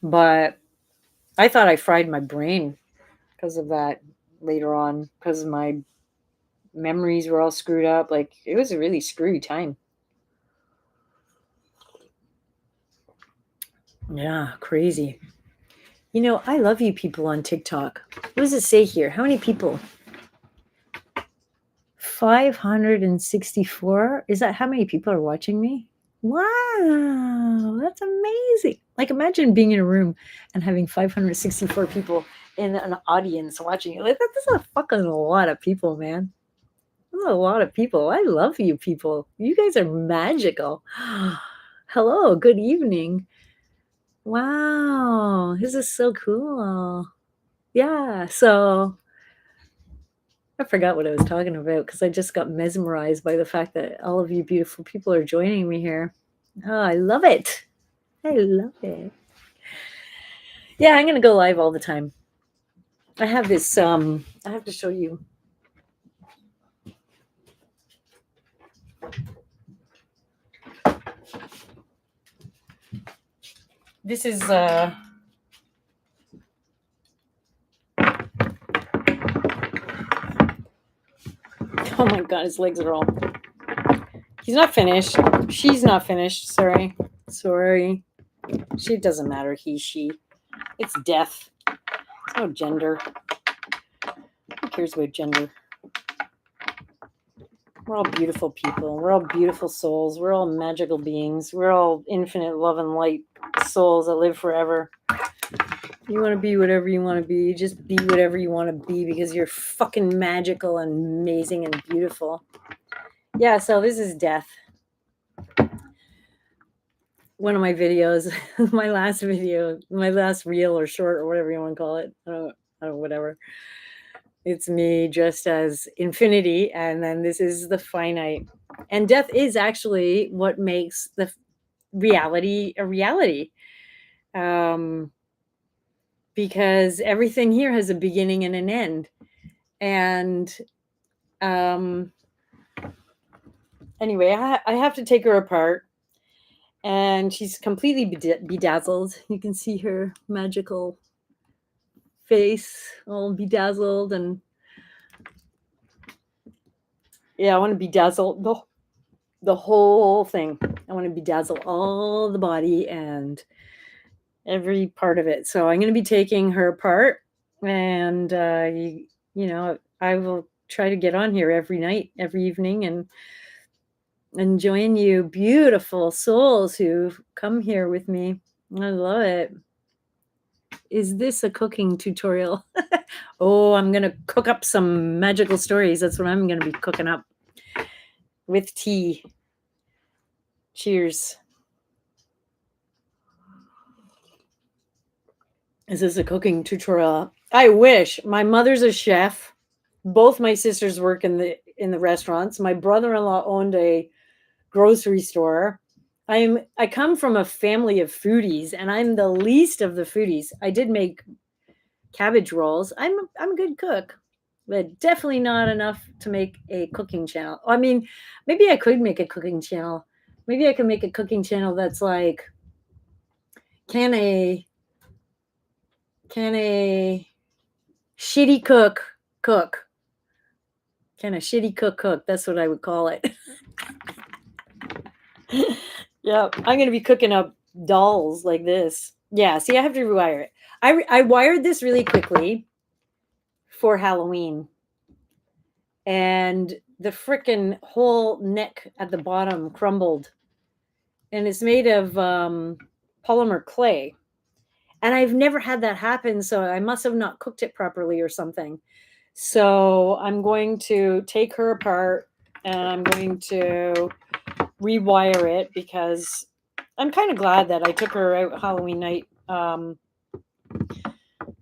But I thought I fried my brain because of that later on, because my memories were all screwed up. Like, it was a really screwy time. Yeah, crazy. You know, I love you people on TikTok. What does it say here? How many people? 564? Is that how many people are watching me? Wow, that's amazing. Like, imagine being in a room and having 564 people in an audience watching you. Like, that's a fucking lot of people, man. That's a lot of people. I love you people. You guys are magical. Hello, good evening. Wow, this is so cool. Yeah, so I forgot what I was talking about because I just got mesmerized by the fact that all of you beautiful people are joining me here. Oh, I love it. I love it. Yeah, I'm going to go live all the time. I have this, I have to show you. This is, oh my God, his legs are all, he's not finished. She's not finished. Sorry. She doesn't matter. He, she. It's death. It's no gender. Who cares about gender? We're all beautiful people. We're all beautiful souls. We're all magical beings. We're all infinite love and light souls that live forever. You want to be whatever you want to be. Just be whatever you want to be because you're fucking magical and amazing and beautiful. Yeah, so this is death. One of my videos, my last video, my last reel or short or whatever you want to call it. I don't know, whatever. It's me just as infinity, and then this is the finite. And death is actually what makes the reality a reality. Because everything here has a beginning and an end. And anyway, I have to take her apart. And she's completely bedazzled. You can see her magical face all bedazzled. And yeah, I want to bedazzle the whole thing. I want to bedazzle all the body and every part of it. So I'm going to be taking her apart. And, you know, I will try to get on here every night, every evening, and join you beautiful souls who come here with me. I love it. Is this a cooking tutorial? Oh, I'm going to cook up some magical stories. That's what I'm going to be cooking up with tea. Cheers. Is this a cooking tutorial? I wish. My mother's a chef. Both my sisters work in the restaurants. My brother-in-law owned a grocery store. I come from a family of foodies, and I'm the least of the foodies. I did make cabbage rolls. I'm a good cook, but definitely not enough to make a cooking channel. I mean, maybe I could make a cooking channel. Maybe I could make a cooking channel that's like, can a shitty cook? Can a shitty cook? That's what I would call it. Yeah, I'm going to be cooking up dolls like this. Yeah, see, I have to rewire it. I wired this really quickly for Halloween. And the frickin' whole neck at the bottom crumbled. And it's made of polymer clay. And I've never had that happen, so I must have not cooked it properly or something. So I'm going to take her apart and I'm going to rewire it because I'm kind of glad that I took her out Halloween night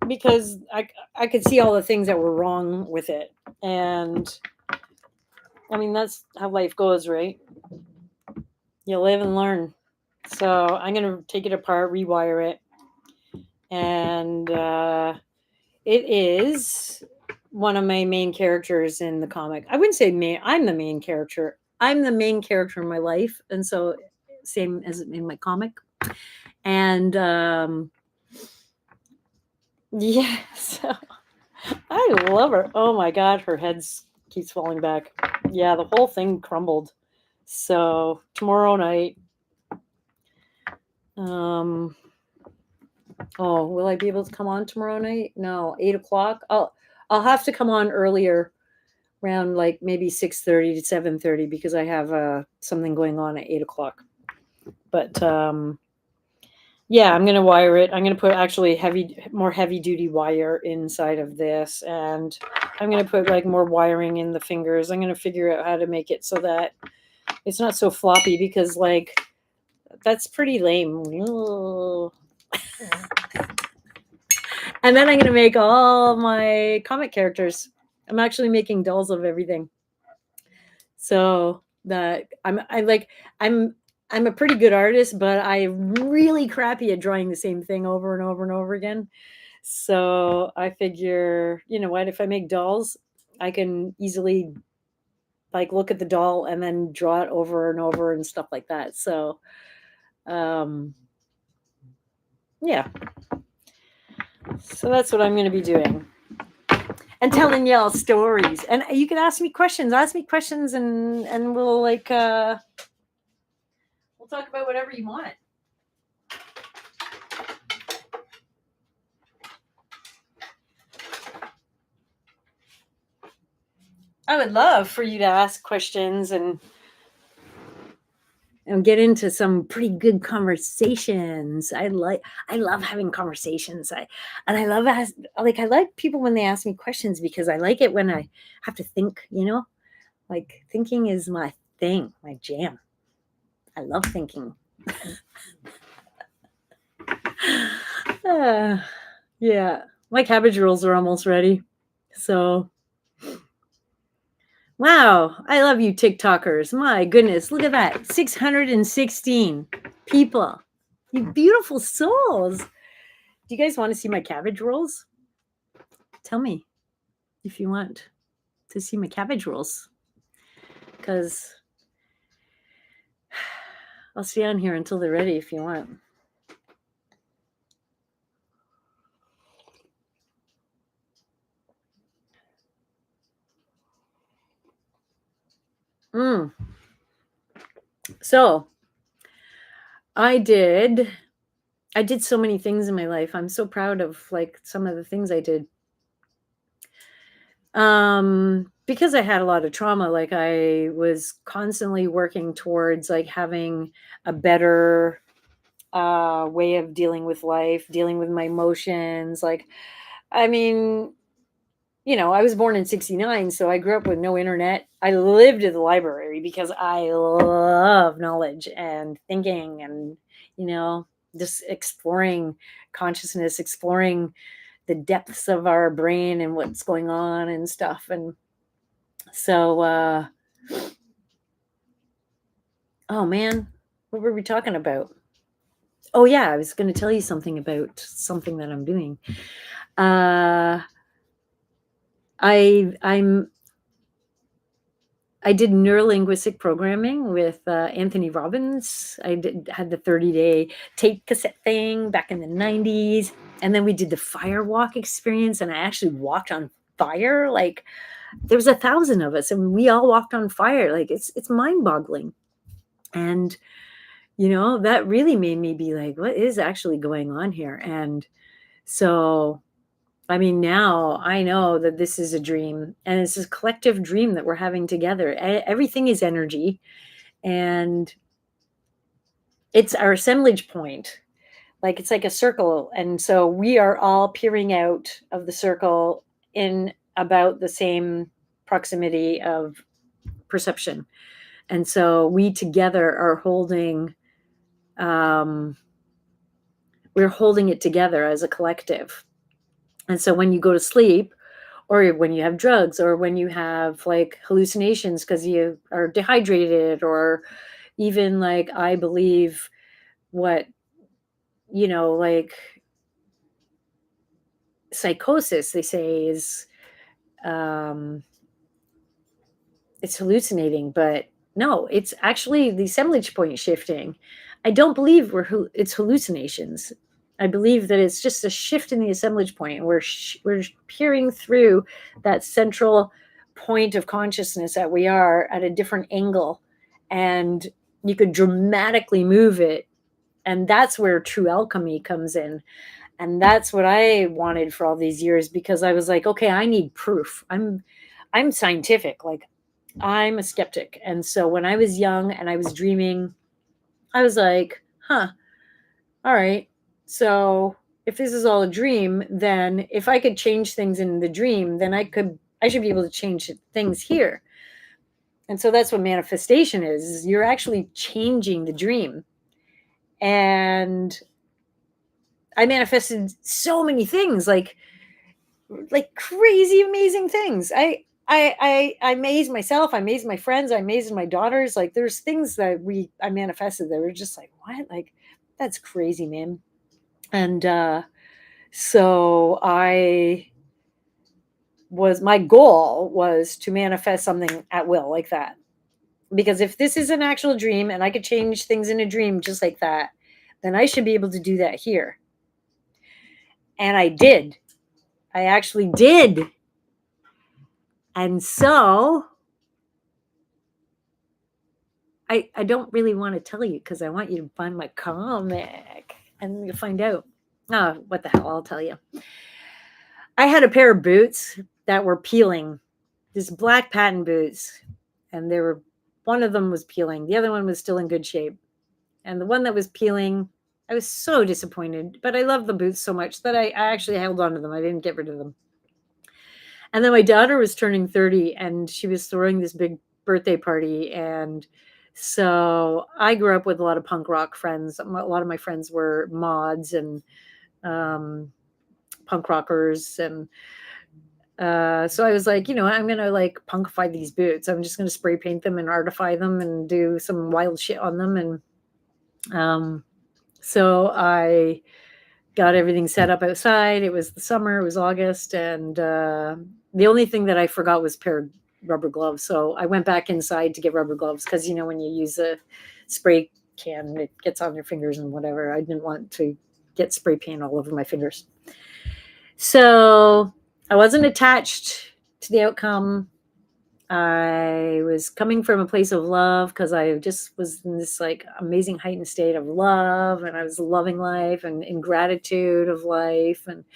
because I could see all the things that were wrong with it. And I mean, that's how life goes, right? You live and learn. So I'm going to take it apart, rewire it. And it is one of my main characters in the comic. I wouldn't say I'm the main character. I'm the main character in my life. And so same as in my comic. And yeah, so I love her. Oh my God, her head keeps falling back. Yeah, the whole thing crumbled. So tomorrow night, oh, will I be able to come on tomorrow night? No, 8:00. I'll have to come on earlier, around like maybe 6:30 to 7:30 because I have something going on at 8:00. But yeah, I'm gonna wire it. I'm gonna put actually more heavy duty wire inside of this, and I'm gonna put like more wiring in the fingers. I'm gonna figure out how to make it so that it's not so floppy because like that's pretty lame. And then I'm going to make all my comic characters. I'm actually making dolls of everything. So that I'm a pretty good artist, but I'm really crappy at drawing the same thing over and over and over again. So I figure, you know what, if I make dolls, I can easily like look at the doll and then draw it over and over and stuff like that. So yeah. So that's what I'm going to be doing. And telling y'all stories. And you can ask me questions. And we'll like we'll talk about whatever you want. I would love for you to ask questions and get into some pretty good conversations. I love having conversations. I like people when they ask me questions, because I like it when I have to think, you know, like thinking is my thing, my jam. I love thinking. Yeah, my cabbage rolls are almost ready. So, wow, I love you TikTokers. My goodness, look at that. 616 people. You beautiful souls. Do you guys want to see my cabbage rolls? Tell me if you want to see my cabbage rolls, because I'll stay on here until they're ready if you want. So I did so many things in my life. I'm so proud of like some of the things I did. Because I had a lot of trauma, like I was constantly working towards like having a better way of dealing with life, dealing with my emotions. Like, I mean, you know, I was born in 69, so I grew up with no internet. I lived at the library because I love knowledge and thinking and, you know, just exploring consciousness, exploring the depths of our brain and what's going on and stuff. And so, oh man, what were we talking about? Oh yeah, I was going to tell you something about something that I'm doing. I did neurolinguistic programming with Anthony Robbins. Had the 30-day tape cassette thing back in the 90s. And then we did the fire walk experience, and I actually walked on fire. Like there was 1,000 of us and we all walked on fire. Like it's mind-boggling. And you know, that really made me be like, what is actually going on here? And so I mean, now I know that this is a dream, and it's a collective dream that we're having together. Everything is energy, and it's our assemblage point. Like it's like a circle. And so we are all peering out of the circle in about the same proximity of perception. And so we together are holding, we're holding it together as a collective. And so when you go to sleep, or when you have drugs, or when you have like hallucinations because you are dehydrated, or even like I believe what, you know, like psychosis, they say is it's hallucinating, but no, it's actually the assemblage point shifting. I don't believe it's hallucinations. I believe that it's just a shift in the assemblage point, and we're peering through that central point of consciousness that we are at a different angle, and you could dramatically move it, and that's where true alchemy comes in. And that's what I wanted for all these years, because I was like, okay, I need proof. I'm scientific. Like I'm a skeptic. And so when I was young and I was dreaming, I was like, all right. So if this is all a dream, then if I could change things in the dream, then I should be able to change things here. And so that's what manifestation is you're actually changing the dream. And I manifested so many things, like crazy, amazing things. I amazed myself. I amazed my friends. I amazed my daughters. Like there's things that I manifested that were just like, what? Like, that's crazy, man. And so my goal was to manifest something at will like that. Because if this is an actual dream and I could change things in a dream just like that, then I should be able to do that here. And I did. I actually did. And so I don't really want to tell you because I want you to find my comic and you'll find out. Oh, what the hell? I'll tell you. I had a pair of boots that were peeling, these black patent boots, and one of them was peeling. The other one was still in good shape. And the one that was peeling, I was so disappointed, but I loved the boots so much that I actually held on to them. I didn't get rid of them. And then my daughter was turning 30 and she was throwing this big birthday party. And so I grew up with a lot of punk rock friends. A lot of my friends were mods and punk rockers. And so I was like, I'm going to like punkify these boots. I'm just going to spray paint them and artify them and do some wild shit on them. And so I got everything set up outside. It was the summer, it was August. And the only thing that I forgot was a pair of rubber gloves. So I went back inside to get rubber gloves because, when you use a spray can, it gets on your fingers and whatever. I didn't want to get spray paint all over my fingers. So I wasn't attached to the outcome. I was coming from a place of love because I just was in this like amazing heightened state of love, and I was loving life and in gratitude of life. And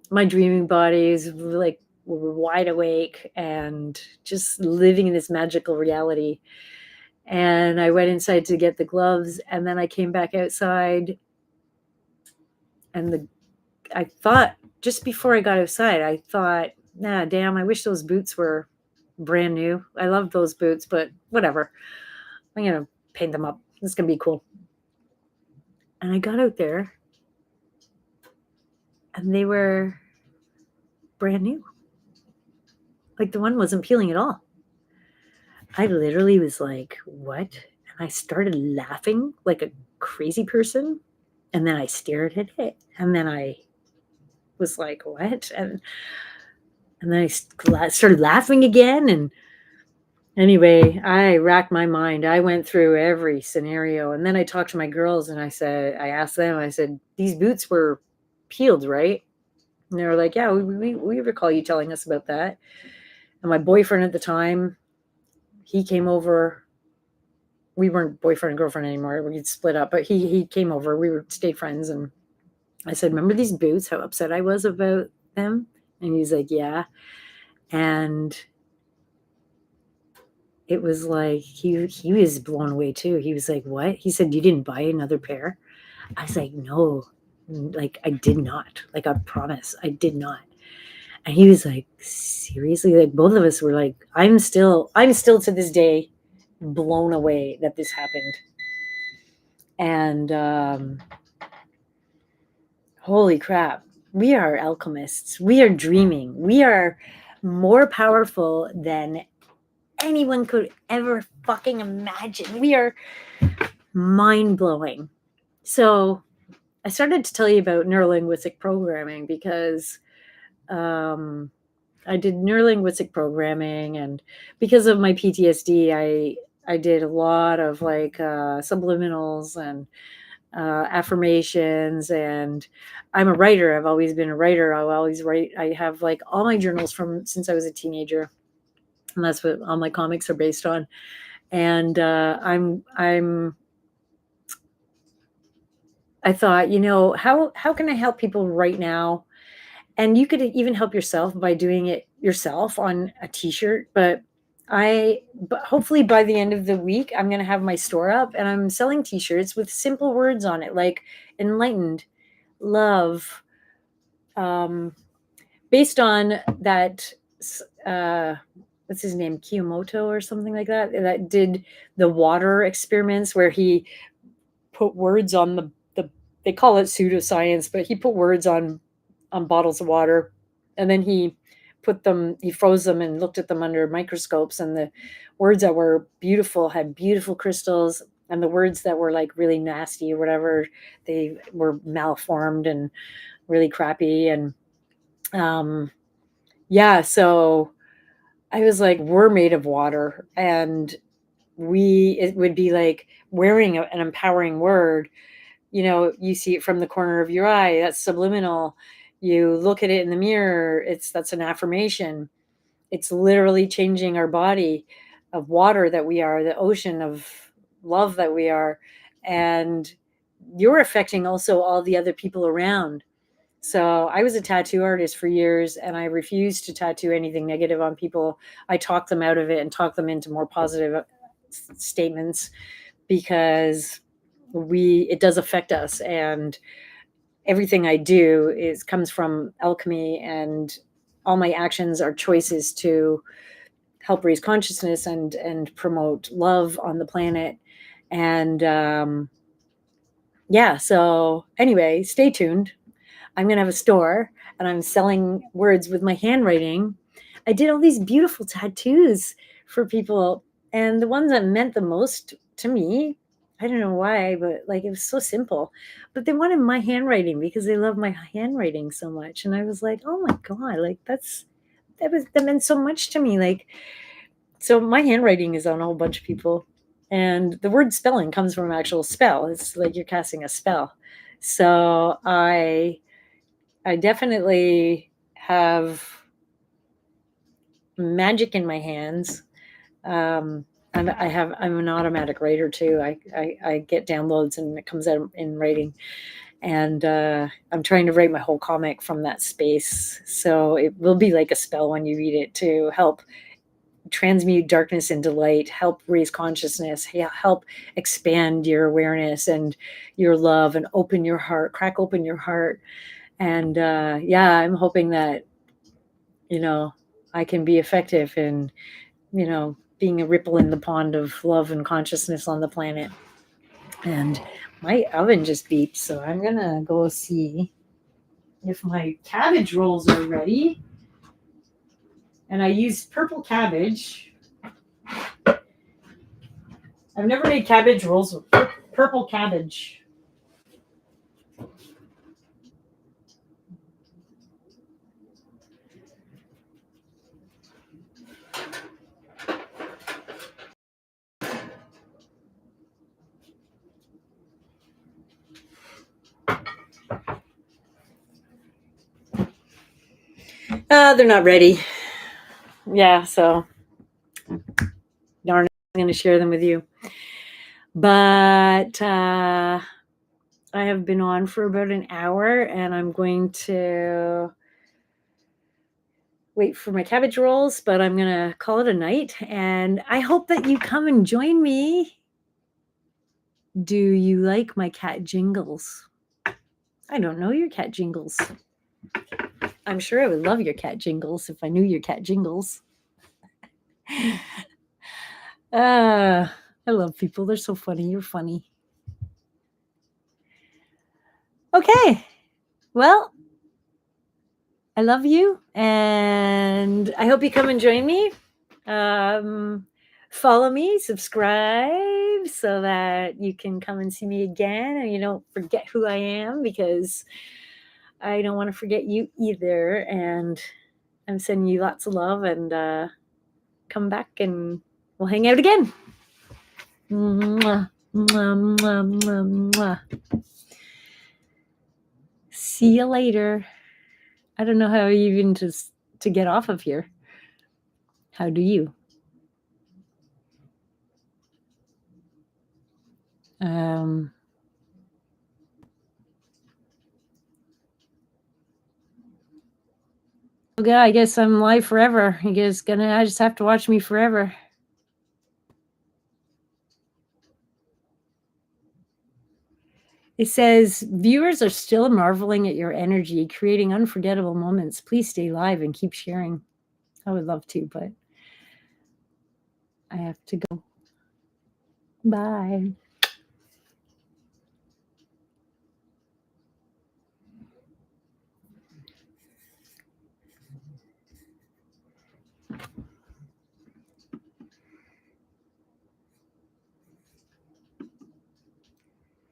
my dreaming bodies like were wide awake and just living in this magical reality. And I went inside to get the gloves, and then I came back outside, and I thought just before I got outside, I thought, nah, damn, I wish those boots were brand new. I love those boots, but whatever. I'm going to paint them up. It's going to be cool. And I got out there and they were brand new. Like the one wasn't peeling at all. I literally was like, what? And I started laughing like a crazy person. And then I stared at it. And then I was like, what? And then I started laughing again. And anyway, I racked my mind. I went through every scenario. And then I talked to my girls and I asked them, I said, these boots were peeled, right? And they were like, yeah, we recall you telling us about that. And my boyfriend at the time, he came over. We weren't boyfriend and girlfriend anymore. We'd split up, but he came over. We stayed friends. And I said, remember these boots, how upset I was about them? And he's like, yeah. And it was like, he was blown away too. He was like, what? He said, you didn't buy another pair? I was like, no, like I did not. Like I promise, I did not. And he was like, seriously? Like both of us were like, I'm still to this day blown away that this happened. And holy crap, we are alchemists. We are dreaming. We are more powerful than anyone could ever fucking imagine. We are mind-blowing. So I started to tell you about neurolinguistic programming because I did neurolinguistic programming, and because of my PTSD, I did a lot of like subliminals and affirmations, and I'm a writer. I've always been a writer. I'll always write. I have like all my journals from since I was a teenager, and that's what all my comics are based on. And I thought, how can I help people right now? And you could even help yourself by doing it yourself on a t-shirt. But hopefully by the end of the week, I'm going to have my store up and I'm selling t-shirts with simple words on it, like enlightened, love, based on that, what's his name? Kiyomoto or something like that did the water experiments where he put words on the they call it pseudoscience, but he put words on bottles of water, and then he froze them and looked at them under microscopes, and the words that were beautiful had beautiful crystals, and the words that were like really nasty or whatever, they were malformed and really crappy. And yeah, so I was like, we're made of water, and it would be like wearing an empowering word. You see it from the corner of your eye, that's subliminal. You look at it in the mirror, that's an affirmation. It's literally changing our body of water that we are, the ocean of love that we are. And you're affecting also all the other people around. So I was a tattoo artist for years, and I refused to tattoo anything negative on people. I talked them out of it and talked them into more positive statements, because it does affect us. And everything I do comes from alchemy, and all my actions are choices to help raise consciousness and promote love on the planet. And yeah, so anyway, stay tuned. I'm going to have a store, and I'm selling words with my handwriting. I did all these beautiful tattoos for people, and the ones that meant the most to me, I don't know why, but like it was so simple, but they wanted my handwriting because they love my handwriting so much. And I was like, oh my God, like that meant so much to me. Like, so my handwriting is on a whole bunch of people, and the word spelling comes from an actual spell. It's like you're casting a spell. So I definitely have magic in my hands. I'm an automatic writer too. I get downloads and it comes out in writing. And I'm trying to write my whole comic from that space. So it will be like a spell when you read it, to help transmute darkness into light, help raise consciousness, help expand your awareness and your love, and open your heart, crack open your heart. And yeah, I'm hoping that, I can be effective in, being a ripple in the pond of love and consciousness on the planet. And my oven just beeped, so I'm going to go see if my cabbage rolls are ready. And I used purple cabbage. I've never made cabbage rolls with purple cabbage. They're not ready. Yeah, so darn it, I'm going to share them with you. But I have been on for about an hour, and I'm going to wait for my cabbage rolls, but I'm going to call it a night. And I hope that you come and join me. Do you like my cat jingles? I don't know your cat jingles. I'm sure I would love your cat jingles if I knew your cat jingles. I love people. They're so funny. You're funny. Okay. Well, I love you, and I hope you come and join me. Follow me, subscribe, so that you can come and see me again, and you don't forget who I am, because I don't want to forget you either. And I'm sending you lots of love, and come back and we'll hang out again. Mwah, mwah, mwah, mwah, mwah. See you later. I don't know how even to get off of here. How do you? Okay, I guess I'm live forever. You guys I just have to watch me forever. It says, viewers are still marveling at your energy, creating unforgettable moments. Please stay live and keep sharing. I would love to, but I have to go. Bye.